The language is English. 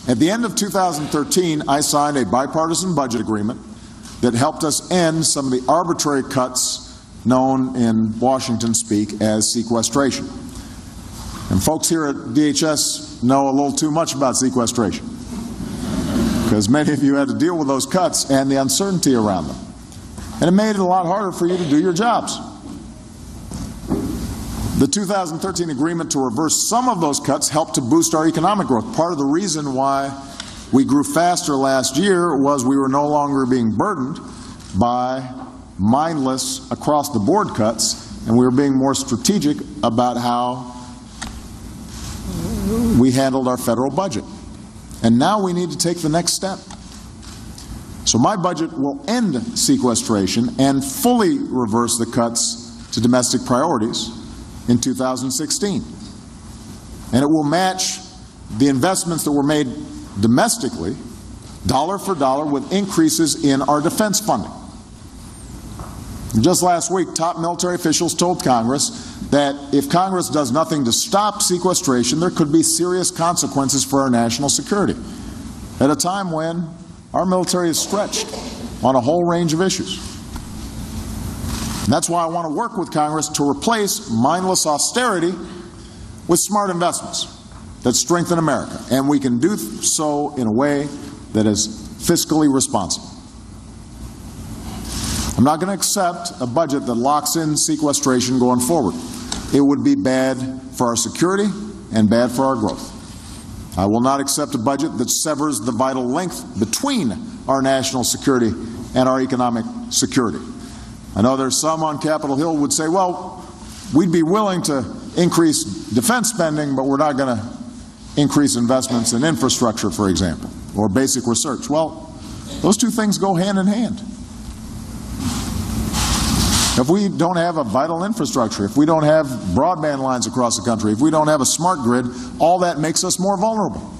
At the end of 2013, I signed a bipartisan budget agreement that helped us end some of the arbitrary cuts known in Washington speak as sequestration. And folks here at DHS know a little too much about sequestration, because many of you had to deal with those cuts and the uncertainty around them. And it made it a lot harder for you to do your jobs. The 2013 agreement to reverse some of those cuts helped to boost our economic growth. Part of the reason why we grew faster last year was we were no longer being burdened by mindless across-the-board cuts, and we were being more strategic about how we handled our federal budget. And now we need to take the next step. So my budget will end sequestration and fully reverse the cuts to domestic priorities in 2016. And it will match the investments that were made domestically, dollar for dollar, with increases in our defense funding. Just last week, top military officials told Congress that if Congress does nothing to stop sequestration, there could be serious consequences for our national security at a time when our military is stretched on a whole range of issues. And that's why I want to work with Congress to replace mindless austerity with smart investments that strengthen America. And we can do so in a way that is fiscally responsible. I'm not going to accept a budget that locks in sequestration going forward. It would be bad for our security and bad for our growth. I will not accept a budget that severs the vital link between our national security and our economic security. I know there's some on Capitol Hill would say, well, we'd be willing to increase defense spending, but we're not going to increase investments in infrastructure, for example, or basic research. Well, those two things go hand in hand. If we don't have a vital infrastructure, if we don't have broadband lines across the country, if we don't have a smart grid, all that makes us more vulnerable.